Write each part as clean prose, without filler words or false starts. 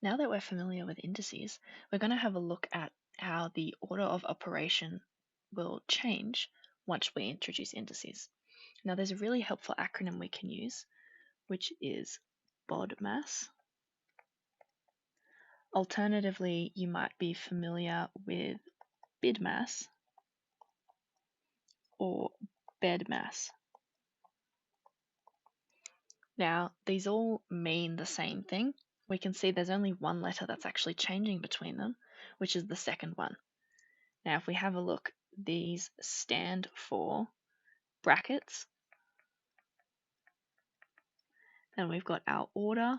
Now that we're familiar with indices, we're going to have a look at how the order of operation will change once we introduce indices. Now there's a really helpful acronym we can use, which is BODMAS. Alternatively, you might be familiar with BIDMAS or BEDMAS. Now, these all mean the same thing. We can see there's only one letter that's actually changing between them, which is the second one. Now, if we have a look, these stand for brackets. Then we've got our order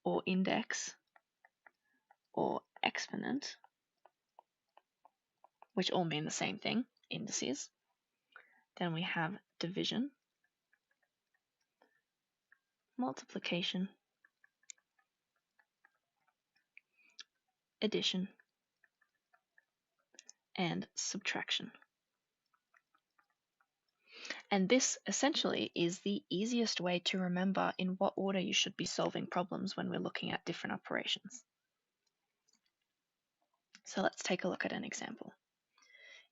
or index or exponent, which all mean the same thing, indices. Then we have division, multiplication, addition, and subtraction. And this essentially is the easiest way to remember in what order you should be solving problems when we're looking at different operations. So let's take a look at an example.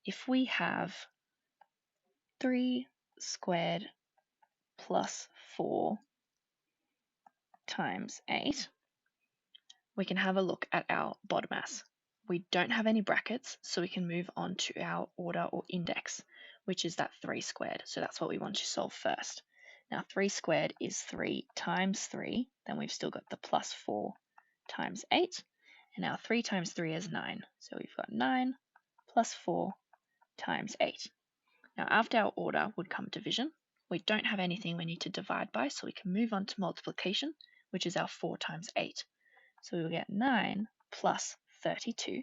If we have 3 squared plus 4 times 8, we can have a look at our BODMAS. We don't have any brackets, so we can move on to our order or index, which is that 3 squared. So that's what we want to solve first. Now 3 squared is 3 times 3, then we've still got the plus 4 times 8, and now 3 times 3 is 9. So we've got 9 plus 4 times 8. Now after our order would come division. We don't have anything we need to divide by, so we can move on to multiplication, which is our 4 times 8. So we will get 9 plus 32.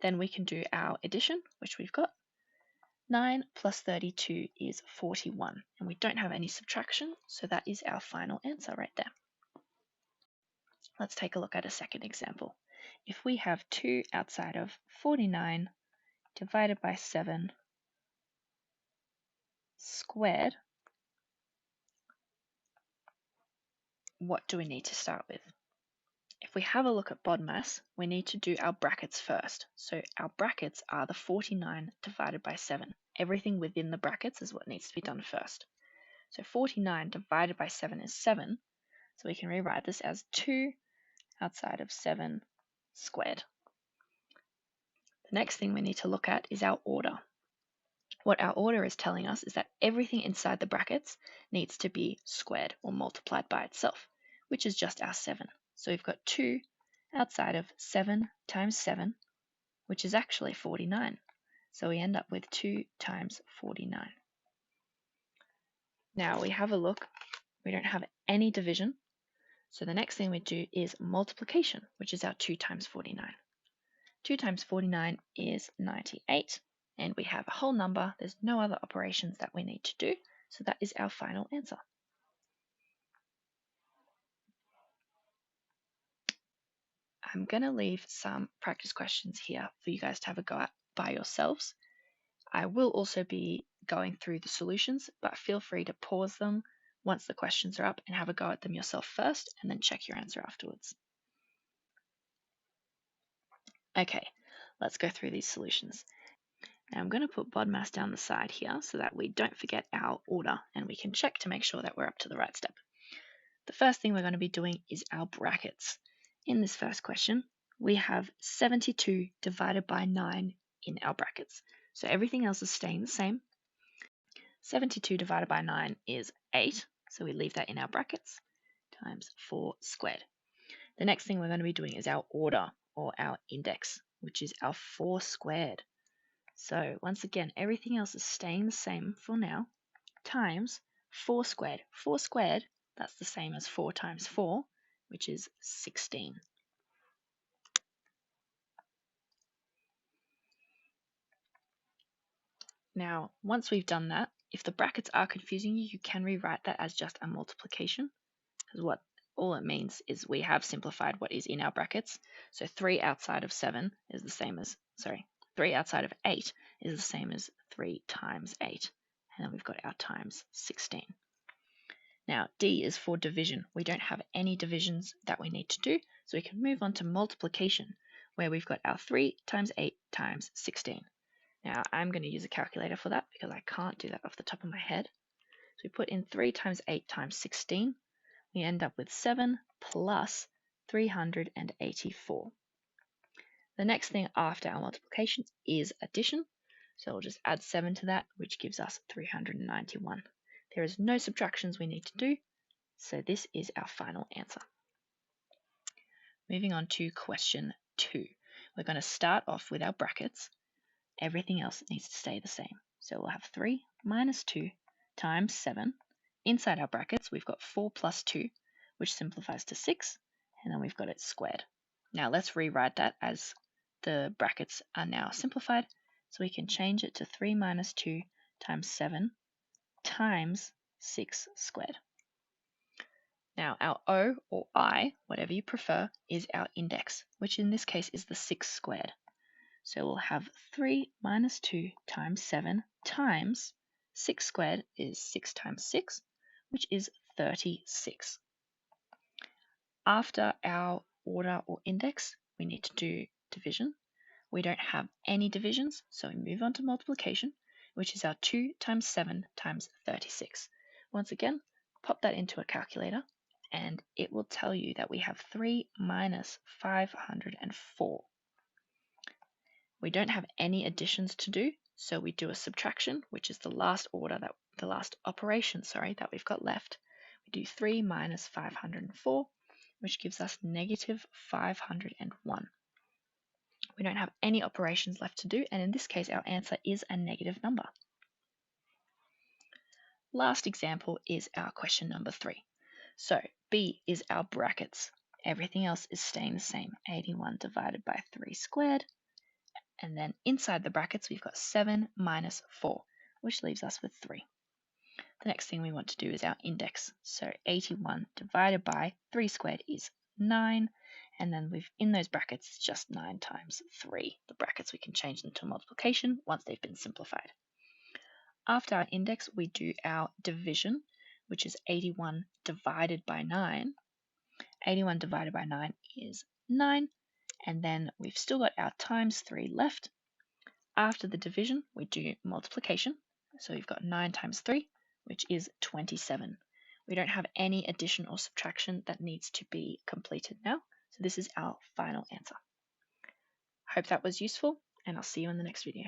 Then we can do our addition, which we've got. 9 plus 32 is 41, and we don't have any subtraction, so that is our final answer right there. Let's take a look at a second example. If we have 2 outside of 49 divided by 7 squared, what do we need to start with? If we have a look at BODMAS, we need to do our brackets first. So our brackets are the 49 divided by 7. Everything within the brackets is what needs to be done first. So 49 divided by 7 is 7. So we can rewrite this as 2 outside of 7 squared. The next thing we need to look at is our order. What our order is telling us is that everything inside the brackets needs to be squared or multiplied by itself, which is just our 7. So we've got 2 outside of 7 times 7, which is actually 49. So we end up with 2 times 49. Now we have a look. We don't have any division. So the next thing we do is multiplication, which is our 2 times 49. 2 times 49 is 98. And we have a whole number. There's no other operations that we need to do. So that is our final answer. I'm going to leave some practice questions here for you guys to have a go at by yourselves. I will also be going through the solutions, but feel free to pause them once the questions are up and have a go at them yourself first, and then check your answer afterwards. Okay, let's go through these solutions. Now I'm going to put BODMAS down the side here so that we don't forget our order and we can check to make sure that we're up to the right step. The first thing we're going to be doing is our brackets. In this first question, we have 72 divided by 9 in our brackets. So everything else is staying the same. 72 divided by 9 is 8, so we leave that in our brackets, times 4 squared. The next thing we're going to be doing is our order or our index, which is our 4 squared. So once again, everything else is staying the same for now, times 4 squared. 4 squared, that's the same as 4 times 4, which is 16. Now, once we've done that, if the brackets are confusing you, you can rewrite that as just a multiplication, because what all it means is we have simplified what is in our brackets. So 3 outside of 7 is the same as, 3 outside of 8 is the same as 3 times 8. And then we've got our times 16. Now, D is for division. We don't have any divisions that we need to do, So we can move on to multiplication, where we've got our 3 times 8 times 16. Now I'm going to use a calculator for that because I can't do that off the top of my head. So we put in 3 times 8 times 16. We end up with 7 plus 384. The next thing after our multiplication is addition. So we'll just add 7 to that, which gives us 391. There is no subtractions we need to do, so this is our final answer. Moving on to question 2. We're going to start off with our brackets. Everything else needs to stay the same. So we'll have 3 minus 2 times 7. Inside our brackets, we've got 4 plus 2, which simplifies to 6, and then we've got it squared. Now let's rewrite that as the brackets are now simplified, so we can change it to 3 minus 2 times 7 times 6 squared. Now our O or I, whatever you prefer, is our index, which in this case is the 6 squared. So we'll have 3 minus 2 times 7 times 6 squared is 6 times 6, which is 36. After our order or index, we need to do division. We don't have any divisions, so we move on to multiplication, which is our 2 times 7 times 36. Once again, pop that into a calculator, and it will tell you that we have 3 minus 504. We don't have any additions to do, so we do a subtraction, which is the last operation that we've got left. We do 3 minus 504, which gives us negative 501. We don't have any operations left to do, and in this case, our answer is a negative number. Last example is our question number 3. So B is our brackets. Everything else is staying the same. 81 divided by 3 squared. And then inside the brackets, we've got 7 minus 4, which leaves us with 3. The next thing we want to do is our index. So 81 divided by 3 squared is 9. And then in those brackets, it's just 9 times 3. The brackets, we can change them to multiplication once they've been simplified. After our index, we do our division, which is 81 divided by 9. 81 divided by 9 is 9. And then we've still got our times 3 left. After the division, we do multiplication. So we've got 9 times 3, which is 27. We don't have any addition or subtraction that needs to be completed now. So this is our final answer. Hope that was useful, and I'll see you in the next video.